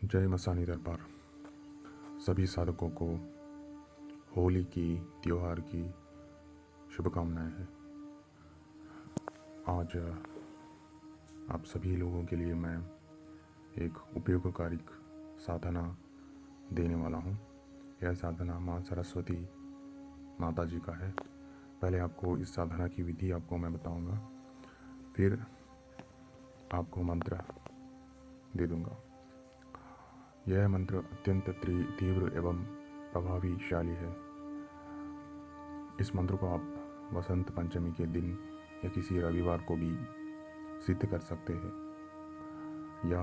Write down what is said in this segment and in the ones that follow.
जय मसानी दरबार। सभी साधकों को होली की त्योहार की शुभकामनाएं हैं। आज आप सभी लोगों के लिए मैं एक उपयोगकारी साधना देने वाला हूं। यह साधना माँ सरस्वती माता जी का है। पहले आपको इस साधना की विधि आपको मैं बताऊंगा, फिर आपको मंत्र दे दूंगा। यह मंत्र अत्यंत तीव्र एवं प्रभावशाली है। इस मंत्र को आप वसंत पंचमी के दिन या किसी रविवार को भी सिद्ध कर सकते हैं, या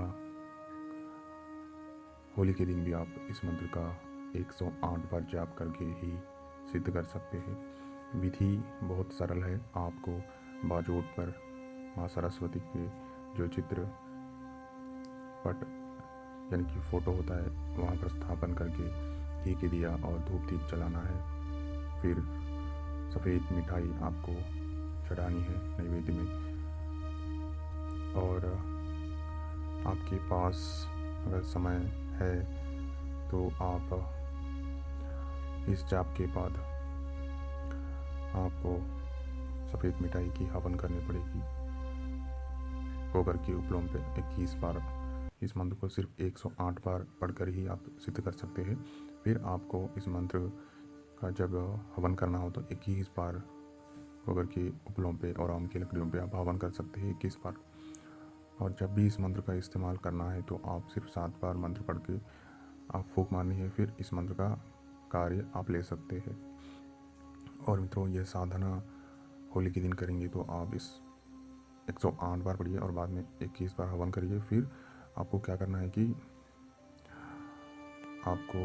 होली के दिन भी आप इस मंत्र का 108 बार जाप करके ही सिद्ध कर सकते हैं। विधि बहुत सरल है। आपको बाजोट पर माँ सरस्वती के जो चित्र पट यानी कि फ़ोटो होता है वहाँ पर स्थापन करके घी के दिया और धूप दीप जलाना है। फिर सफ़ेद मिठाई आपको चढ़ानी है नैवेद्य में, और आपके पास अगर समय है तो आप इस जाप के बाद आपको सफ़ेद मिठाई की हवन करनी पड़ेगी। गोबर के उपलों पे 21 बार। इस मंत्र को सिर्फ 108 बार पढ़कर ही आप सिद्ध कर सकते हैं। फिर आपको इस मंत्र का जब हवन करना हो तो 21 बार गोबर के उपलों पे और आम की लकड़ियों पे आप हवन कर सकते हैं 21 बार। और जब भी इस मंत्र का इस्तेमाल करना है तो आप सिर्फ 7 बार मंत्र पढ़ के आप फूंक मारनी है, फिर इस मंत्र का कार्य आप ले सकते हैं। और मित्रों, यह साधना होली के दिन करेंगे तो आप इस 108 बार पढ़िए और बाद में 21 बार हवन करिए। फिर आपको क्या करना है कि आपको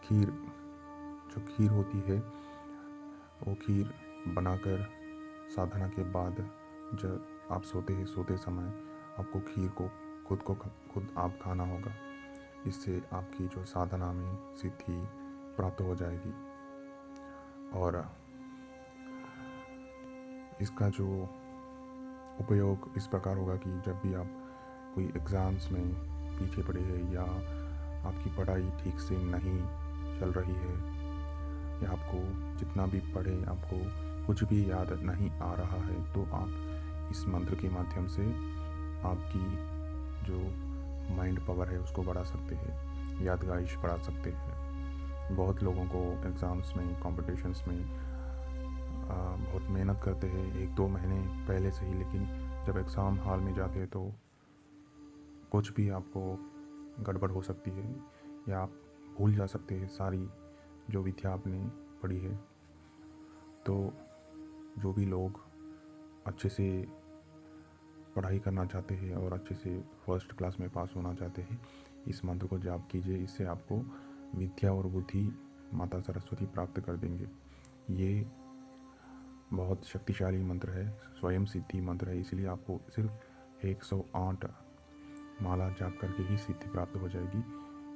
खीर होती है वो खीर बनाकर साधना के बाद जब आप सोते समय आपको खीर को खुद आप खाना होगा। इससे आपकी जो साधना में सिद्धि प्राप्त हो जाएगी। और इसका जो उपयोग इस प्रकार होगा कि जब भी आप कोई एग्ज़ाम्स में पीछे पड़े हैं या आपकी पढ़ाई ठीक से नहीं चल रही है, या आपको जितना भी पढ़े आपको कुछ भी याद नहीं आ रहा है, तो आप इस मंत्र के माध्यम से आपकी जो माइंड पावर है उसको बढ़ा सकते हैं, याददाश्त बढ़ा सकते हैं। बहुत लोगों को एग्ज़ाम्स में, कॉम्पिटिशन्स में बहुत मेहनत करते हैं 1-2 महीने पहले से ही, लेकिन जब एग्ज़ाम हॉल में जाते हैं तो कुछ भी आपको गड़बड़ हो सकती है, या आप भूल जा सकते हैं सारी जो विद्या आपने पढ़ी है। तो जो भी लोग अच्छे से पढ़ाई करना चाहते हैं और अच्छे से फर्स्ट क्लास में पास होना चाहते हैं, इस मंत्र को जाप कीजिए। इससे आपको विद्या और बुद्धि माता सरस्वती प्राप्त कर देंगे। ये बहुत शक्तिशाली मंत्र है, स्वयं सिद्धि मंत्र है, इसलिए आपको सिर्फ 108 माला जाप करके ही सिद्धि प्राप्त हो जाएगी।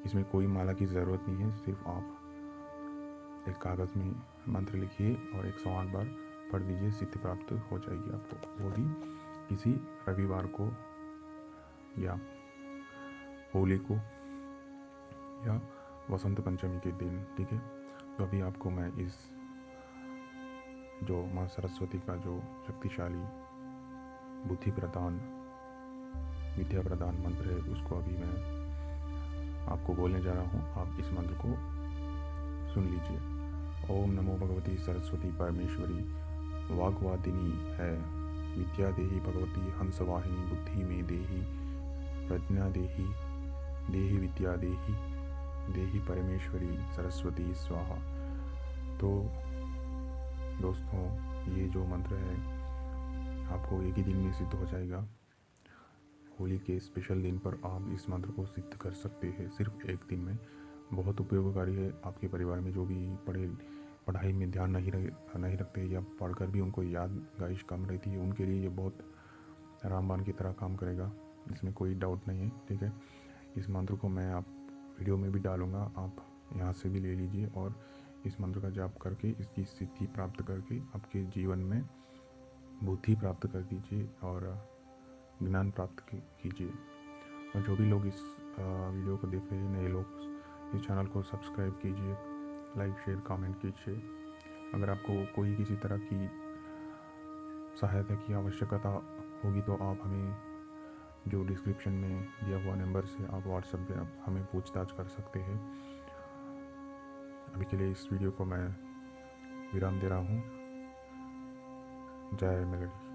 इसमें कोई माला की ज़रूरत नहीं है। सिर्फ आप एक कागज़ में मंत्र लिखिए और 108 बार पढ़ दीजिए, सिद्धि प्राप्त हो जाएगी आपको। वो भी किसी रविवार को या होली को या वसंत पंचमी के दिन, ठीक है। तो अभी आपको मैं इस जो माँ सरस्वती का जो शक्तिशाली बुद्धि प्रदान विद्या प्रदान मंत्र है उसको अभी मैं आपको बोलने जा रहा हूँ। आप इस मंत्र को सुन लीजिए। ओम नमो भगवती सरस्वती परमेश्वरी वाग्वादिनी है, विद्या देहि भगवती हंसवाहिनी, बुद्धि में देहि प्रज्ञा देहि, देहि विद्या देहि, देहि परमेश्वरी सरस्वती स्वाहा। तो दोस्तों, ये जो मंत्र है आपको एक ही दिन में सिद्ध हो जाएगा। होली के स्पेशल दिन पर आप इस मंत्र को सिद्ध कर सकते हैं सिर्फ एक दिन में। बहुत उपयोगकारी है। आपके परिवार में जो भी पढ़ाई में ध्यान नहीं रखते या पढ़कर भी उनको याददाश्त कम रहती है, उनके लिए ये बहुत रामबाण की तरह काम करेगा, इसमें कोई डाउट नहीं है, ठीक है। इस मंत्र को मैं आप वीडियो में भी डालूँगा, आप यहाँ से भी ले लीजिए और इस मंत्र का जाप करके इसकी सिद्धि प्राप्त करके आपके जीवन में बुद्धि प्राप्त कर दीजिए और ज्ञान प्राप्त कीजिए। और जो भी लोग इस वीडियो को देख रहे हैं, नए लोग, इस चैनल को सब्सक्राइब कीजिए, लाइक शेयर कमेंट कीजिए। अगर आपको कोई किसी तरह की सहायता की आवश्यकता होगी तो आप हमें जो डिस्क्रिप्शन में दिया हुआ नंबर से आप व्हाट्सएप पे आप हमें पूछताछ कर सकते हैं। अभी के लिए इस वीडियो को मैं विराम दे रहा हूँ। जय मेलोडी।